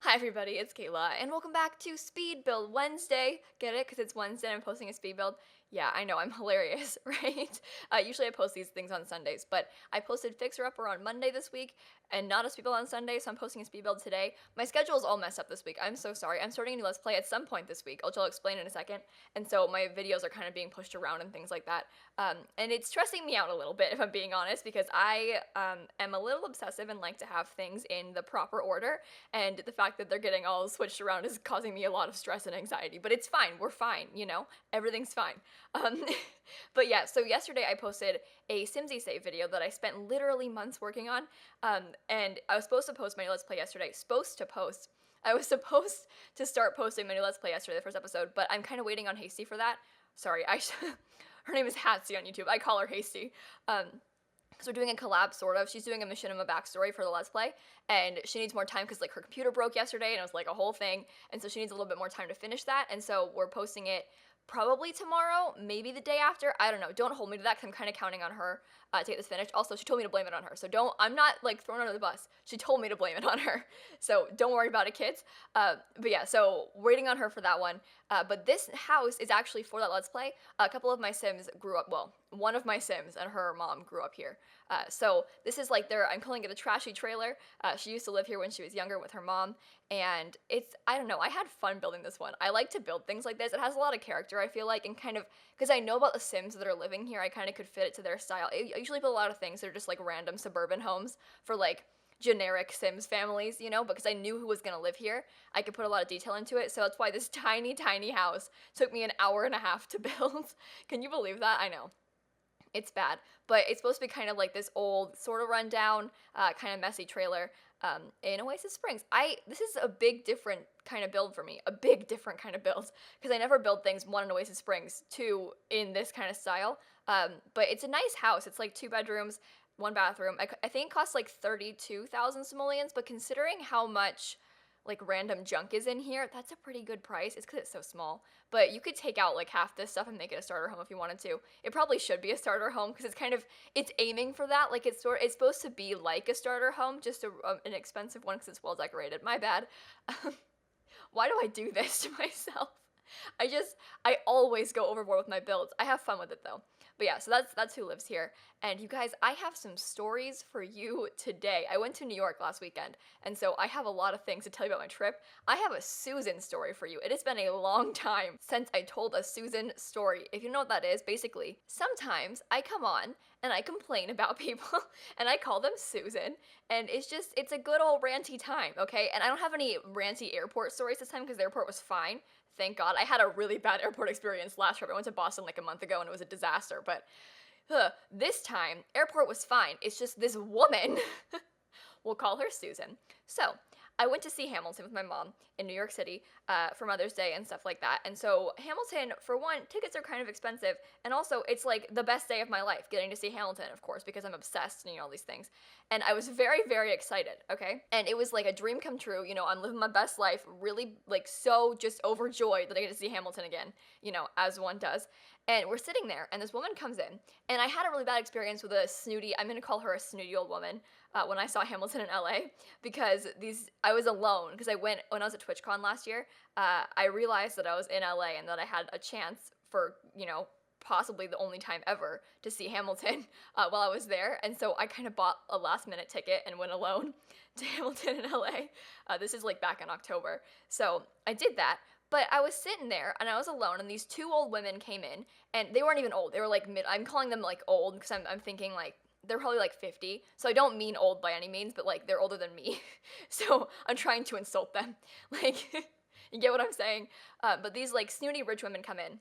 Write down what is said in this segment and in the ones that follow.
Hi everybody, it's Kayla, and welcome back to Speed Build Wednesday. Get it? Because it's Wednesday and I'm posting a speed build. Yeah, I know, I'm hilarious, right? Usually I post these things on Sundays, but I posted Fixer Upper on Monday this week, and not a speed build on Sunday, so I'm posting a speed build today. My schedule is all messed up this week. I'm so sorry. I'm starting a new Let's Play at some point this week, which I'll explain in a second, and so my videos are kind of being pushed around and things like that. And it's stressing me out a little bit, if I'm being honest, because I am a little obsessive and like to have things in the proper order, and the fact that they're getting all switched around is causing me a lot of stress and anxiety. But it's fine. We're fine, you know? Everything's fine. Um, but yeah, so yesterday I posted a Simsie save video that I spent literally months working on, and I was supposed to post my new Let's Play yesterday. I was supposed to start posting my new Let's Play yesterday, the first episode, but I'm kind of waiting on Hasty for that. Sorry, her name is Hatsy on YouTube. I call her Hasty. So we're doing a collab, sort of. She's doing a machinima backstory for the Let's Play, and she needs more time because, like, her computer broke yesterday, and it was, like, a whole thing, and so she needs a little bit more time to finish that, and so we're posting it probably tomorrow, maybe the day after. I don't know. Don't hold me to that because I'm kind of counting on her to get this finished. Also, she told me to blame it on her, so I'm not, like, thrown under the bus. She told me to blame it on her, so don't worry about it, kids. But yeah, so waiting on her for that one. But this house is actually for that Let's Play. A couple of my Sims grew up, well, one of my Sims and her mom grew up here. So this is like I'm calling it a trashy trailer. She used to live here when she was younger with her mom, and I don't know, I had fun building this one. I like to build things like this. It has a lot of character, I feel like, and kind of, because I know about the Sims that are living here, I kind of could fit it to their style. I usually build a lot of things that are just like random suburban homes for like generic Sims families, you know, because I knew who was gonna live here. I could put a lot of detail into it, so that's why this tiny, tiny house took me an hour and a half to build. Can you believe that? I know. It's bad, but it's supposed to be kind of like this old, sort of rundown, kind of messy trailer in Oasis Springs. This is a big different kind of build for me, a big different kind of build, because I never build things, one in Oasis Springs, two in this kind of style, but it's a nice house. It's like 2 bedrooms, 1 bathroom. I think it costs like 32,000 simoleons, but considering how much like random junk is in here, that's a pretty good price. It's because it's so small, but you could take out like half this stuff and make it a starter home if you wanted to. It probably should be a starter home because it's aiming for that. Like it's supposed to be like a starter home, just an expensive one because it's well decorated. My bad. Why do I do this to myself? I always go overboard with my builds. I have fun with it though. But yeah, so that's who lives here. And you guys, I have some stories for you today. I went to New York last weekend, and so I have a lot of things to tell you about my trip. I have a Susan story for you. It has been a long time since I told a Susan story. If you know what that is, basically, sometimes I come on and I complain about people and I call them Susan, and it's a good old ranty time, okay? And I don't have any ranty airport stories this time because the airport was fine. Thank God. I had a really bad airport experience last trip. I went to Boston like a month ago and it was a disaster, but this time, airport was fine. It's just this woman, we'll call her Susan. So, I went to see Hamilton with my mom in New York City for Mother's Day and stuff like that. And so Hamilton, for one, tickets are kind of expensive, and also it's like the best day of my life getting to see Hamilton, of course, because I'm obsessed and all these things. And I was very, very excited, okay? And it was like a dream come true, I'm living my best life, really like so just overjoyed that I get to see Hamilton again, as one does. And we're sitting there, and this woman comes in, and I had a really bad experience with I'm gonna call her a snooty old woman, when I saw Hamilton in LA, because I was alone, because when I was at TwitchCon last year, I realized that I was in LA and that I had a chance for, possibly the only time ever to see Hamilton while I was there, and so I kind of bought a last minute ticket and went alone to Hamilton in LA. This is like back in October, so I did that. But I was sitting there, and I was alone, and these 2 old women came in, and they weren't even old. They were like I'm calling them like old, because I'm thinking like, they're probably like 50, so I don't mean old by any means, but like they're older than me. So I'm trying to insult them. Like, you get what I'm saying? But these like snooty rich women come in,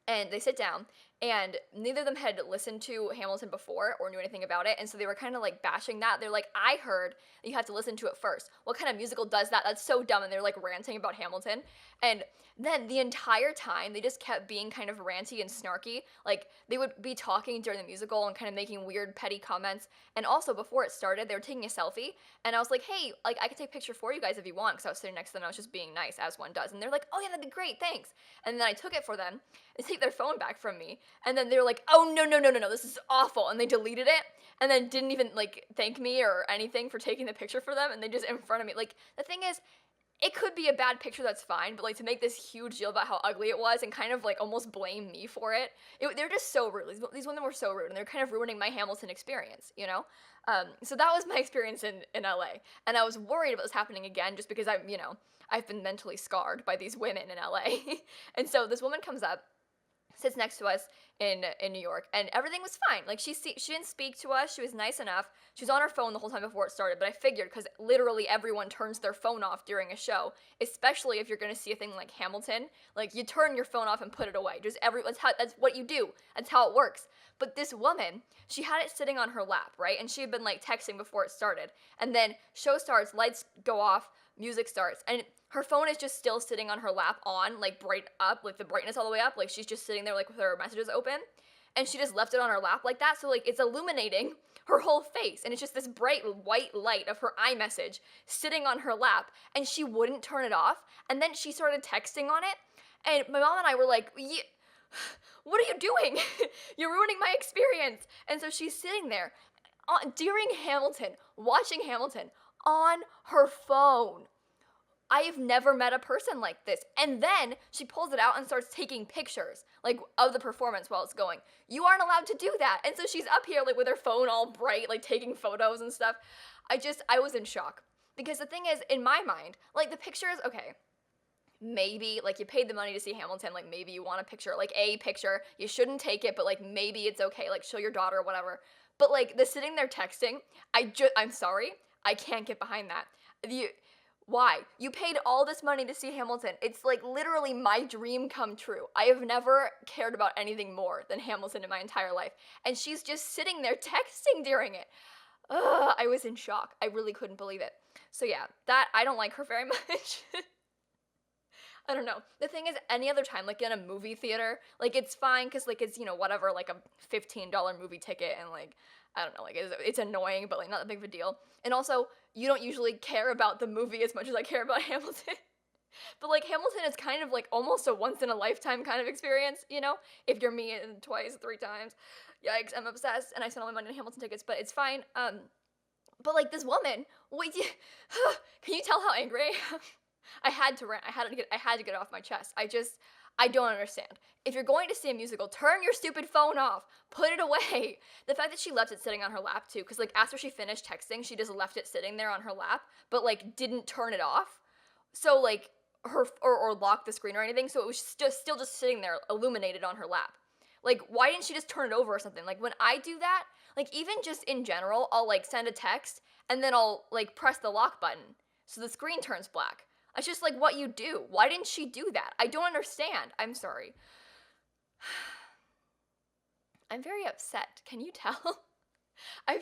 and they sit down, and neither of them had listened to Hamilton before or knew anything about it, and so they were kind of like bashing that. They're like, I heard that you have to listen to it first. What kind of musical does that? That's so dumb. And they're like ranting about Hamilton. And then the entire time, they just kept being kind of ranty and snarky. Like, they would be talking during the musical and kind of making weird, petty comments. And also, before it started, they were taking a selfie, and I was like, hey, like, I could take a picture for you guys if you want, because I was sitting next to them, and I was just being nice, as one does. And they're like, oh yeah, that'd be great, thanks. And then I took it for them. They take their phone back from me, and then they were like, oh, no, no, no, no, no, this is awful. And they deleted it, and then didn't even, like, thank me or anything for taking the picture for them, and they just in front of me. Like, the thing is, it could be a bad picture, that's fine, but, like, to make this huge deal about how ugly it was and kind of, like, almost blame me for it, they're just so rude. These women were so rude, and they're kind of ruining my Hamilton experience, you know? So that was my experience in LA, and I was worried about this happening again just because I've been mentally scarred by these women in LA. And so this woman comes up, sits next to us in New York, and everything was fine. Like she didn't speak to us. She was nice enough. She was on her phone the whole time before it started. But I figured because literally everyone turns their phone off during a show, especially if you're gonna see a thing like Hamilton. Like you turn your phone off and put it away. That's what you do. That's how it works. But this woman, she had it sitting on her lap, right? And she had been like texting before it started. And then show starts, lights go off, music starts, and her phone is just still sitting on her lap on, like bright up, like the brightness all the way up, like she's just sitting there like with her messages open, and she just left it on her lap like that, so like it's illuminating her whole face, and it's just this bright white light of her iMessage sitting on her lap, and she wouldn't turn it off, and then she started texting on it, and my mom and I were like, what are you doing? You're ruining my experience. And so she's sitting there during Hamilton, watching Hamilton on her phone. I have never met a person like this. And then she pulls it out and starts taking pictures, like, of the performance while it's going. You aren't allowed to do that. And so she's up here, like, with her phone all bright, like, taking photos and stuff. I was in shock. Because the thing is, in my mind, like, the pictures, okay, maybe, like, you paid the money to see Hamilton, like, maybe you want a picture, like, a picture. You shouldn't take it, but, like, maybe it's okay, like, show your daughter or whatever. But, like, the sitting there texting, I'm sorry, I can't get behind that. Why? You paid all this money to see Hamilton. It's like literally my dream come true. I have never cared about anything more than Hamilton in my entire life. And she's just sitting there texting during it. Ugh, I was in shock. I really couldn't believe it. So yeah, I don't like her very much. I don't know. The thing is, any other time, like in a movie theater, like it's fine because like it's, whatever, like a $15 movie ticket and like, I don't know, like it's annoying, but like not that big of a deal. And also, you don't usually care about the movie as much as I care about Hamilton. But like Hamilton is kind of like almost a once in a lifetime kind of experience, if you're me and twice, 3 times. Yikes, I'm obsessed and I spent all my money on Hamilton tickets, but it's fine. But like this woman, wait, can you tell how angry I am? I had to rant. I had to get it off my chest. I don't understand. If you're going to see a musical, turn your stupid phone off. Put it away. The fact that she left it sitting on her lap too, because like after she finished texting, she just left it sitting there on her lap, but like didn't turn it off. So like or lock the screen or anything. So it was still just sitting there illuminated on her lap. Like why didn't she just turn it over or something? Like when I do that, like even just in general, I'll like send a text and then I'll like press the lock button so the screen turns black. It's just like what you do. Why didn't she do that? I don't understand. I'm sorry. I'm very upset. Can you tell? I've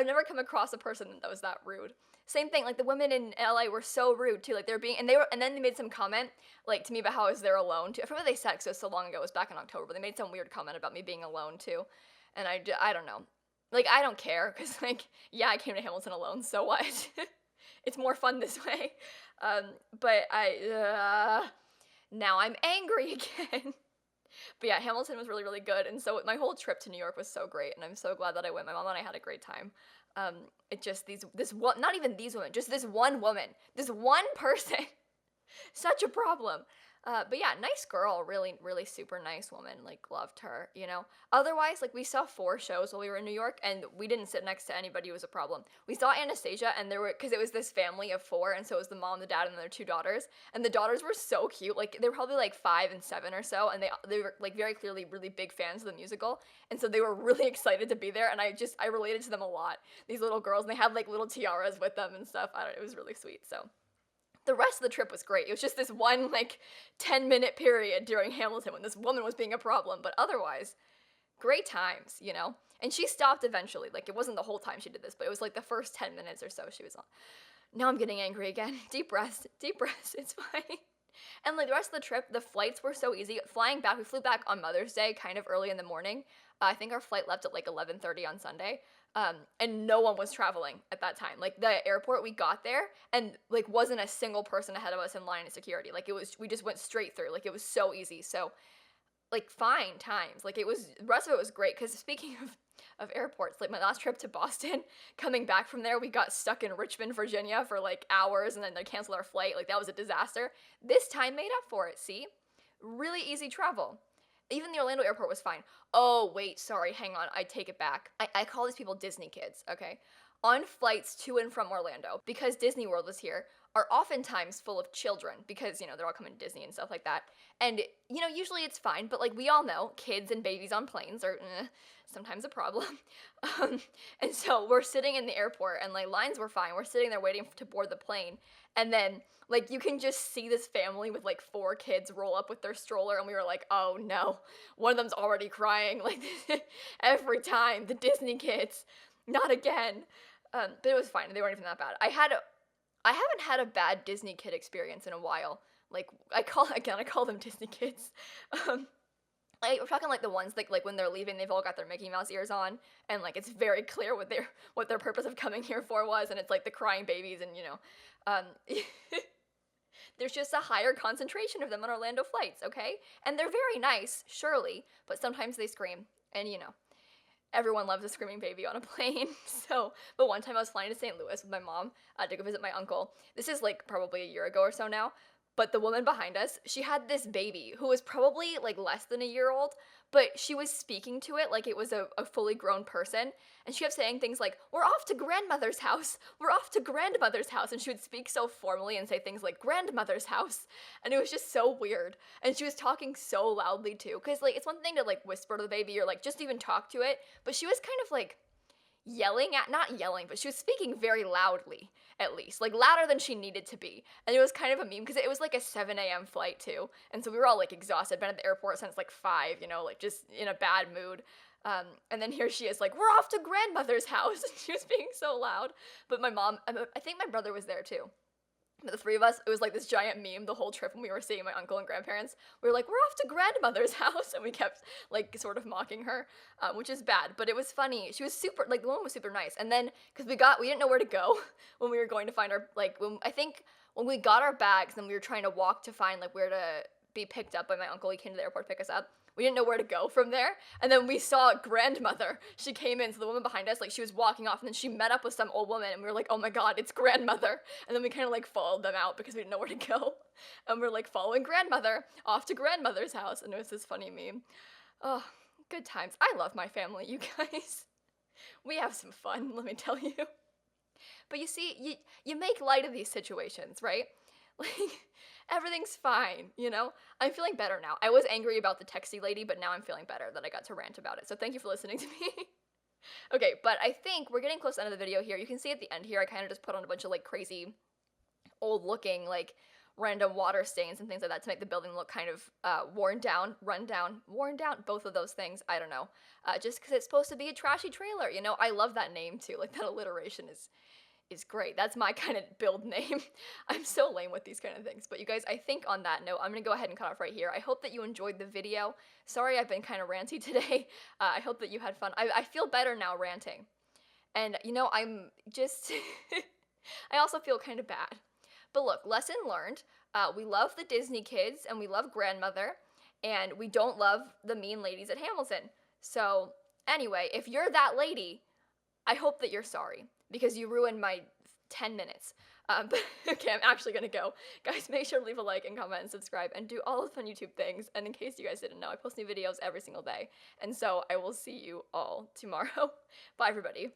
never come across a person that was that rude. Same thing, like the women in LA were so rude too. Like and then they made some comment like to me about how I was there alone too. I forgot what they said because it was so long ago. It was back in October, but they made some weird comment about me being alone too. And I don't know. Like I don't care because like yeah, I came to Hamilton alone. So what? It's more fun this way. But now I'm angry again. But yeah, Hamilton was really, really good. And so my whole trip to New York was so great. And I'm so glad that I went. My mom and I had a great time. It just, not even these women, just this one woman, this one person, such a problem. But yeah, nice girl, really, really super nice woman, like loved her, Otherwise, like we saw 4 shows while we were in New York and we didn't sit next to anybody who was a problem. We saw Anastasia and because it was this family of 4 and so it was the mom, the dad, and their 2 daughters. And the daughters were so cute, like they were probably like 5 and 7 or so and they were like very clearly really big fans of the musical. And so they were really excited to be there and I related to them a lot. These little girls and they had like little tiaras with them and stuff. It was really sweet, so. The rest of the trip was great. It was just this one, 10-minute period during Hamilton when this woman was being a problem. But otherwise, great times, And she stopped eventually. Like, it wasn't the whole time she did this, but it was, the first 10 minutes or so she was on. Now I'm getting angry again. Deep breaths. It's fine. And, the rest of the trip, the flights were so easy. Flying back, we flew back on Mother's Day kind of early in the morning. I think our flight left at, 11:30 on Sunday. And no one was traveling at that time. The airport, we got there and wasn't a single person ahead of us in line of security. We just went straight through. It was so easy. So fine times. The rest of it was great. Cause speaking of of airports. Like my last trip to Boston, coming back from there, we got stuck in Richmond, Virginia for like hours and then they canceled our flight. Like that was a disaster. This time made up for it, see? Really easy travel. Even the Orlando airport was fine. Oh, wait, sorry, hang on, I take it back. I call these people Disney kids, okay? On flights to and from Orlando, because Disney World was here, are oftentimes full of children because, they're all coming to Disney and stuff like that. And, usually it's fine, but like we all know, kids and babies on planes are sometimes a problem. And so we're sitting in the airport and like lines were fine. We're sitting there waiting to board the plane. And then like you can just see this family with like 4 kids roll up with their stroller and we were like, oh no, one of them's already crying like every time, the Disney kids, not again. But it was fine. They weren't even that bad. I haven't had a bad Disney kid experience in a while. Like I call them Disney kids. We're talking like the ones like when they're leaving, they've all got their Mickey Mouse ears on, and like it's very clear what their purpose of coming here for was, and it's like the crying babies, and um, there's just a higher concentration of them on Orlando flights, okay? And they're very nice, surely, but sometimes they scream, and everyone loves a screaming baby on a plane. But one time I was flying to St. Louis with my mom to go visit my uncle. This is like probably a year ago or so now. But the woman behind us, she had this baby who was probably like less than a year old, but she was speaking to it like it was a fully grown person. And she kept saying things like, we're off to grandmother's house. We're off to grandmother's house. And she would speak so formally and say things like grandmother's house. And it was just so weird. And she was talking so loudly too. Cause like, it's one thing to like whisper to the baby or like just even talk to it. But she was kind of like not yelling, but she was speaking very loudly, at least. Like, louder than she needed to be. And it was kind of a meme, because it was like a 7 a.m. flight, too. And so we were all, like, exhausted, been at the airport since, like, 5, like, just in a bad mood. And then here she is, like, we're off to grandmother's house. And she was being so loud. But my mom, I think my brother was there, too. But the 3 of us, it was like this giant meme the whole trip when we were seeing my uncle and grandparents. We were like, we're off to grandmother's house, and we kept like sort of mocking her, which is bad, but it was funny. She was super, like the woman was super nice. And then, because we didn't know where to go when we were going to find our, like, when we got our bags and we were trying to walk to find like where to be picked up by my uncle, he came to the airport to pick us up. We didn't know where to go from there. And then we saw grandmother. She came in, so the woman behind us, like, she was walking off, and then she met up with some old woman, and we were like, oh my god, it's grandmother. And then we kind of, like, followed them out because we didn't know where to go. And we're, like, following grandmother off to grandmother's house. And it was this funny meme. Oh, good times. I love my family, you guys. We have some fun, let me tell you. But you see, you make light of these situations, right? Like, everything's fine, I'm feeling better now. I was angry about the texty lady, but now I'm feeling better that I got to rant about it. So thank you for listening to me. Okay, but I think we're getting close to the end of the video here. You can see at the end here, I kind of just put on a bunch of like crazy old looking like random water stains and things like that to make the building look kind of worn down, both of those things. I don't know. Just because it's supposed to be a trashy trailer, I love that name too. Like that alliteration is great. That's my kind of build name. I'm so lame with these kind of things. But you guys, I think on that note, I'm going to go ahead and cut off right here. I hope that you enjoyed the video. Sorry I've been kind of ranty today. I hope that you had fun. I feel better now ranting. And, I'm just... I also feel kind of bad. But look, lesson learned. We love the Disney kids, and we love grandmother, and we don't love the mean ladies at Hamilton. So, anyway, if you're that lady, I hope that you're sorry, because you ruined my 10 minutes. But okay, I'm actually gonna go. Guys, make sure to leave a like and comment and subscribe and do all the fun YouTube things. And in case you guys didn't know, I post new videos every single day. And so I will see you all tomorrow. Bye, everybody.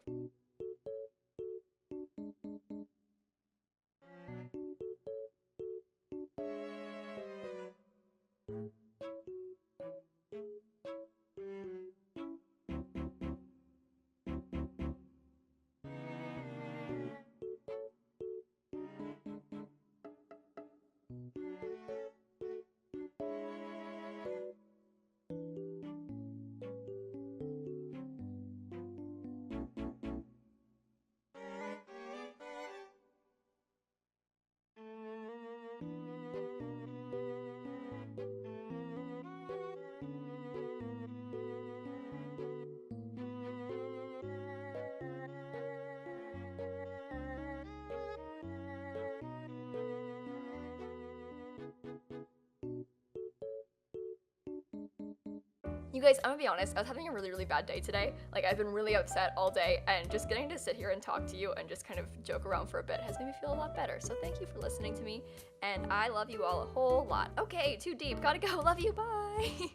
You guys, I'm gonna be honest, I was having a really, really bad day today. Like, I've been really upset all day, and just getting to sit here and talk to you and just kind of joke around for a bit has made me feel a lot better. So thank you for listening to me, and I love you all a whole lot. Okay, too deep, gotta go, love you, bye!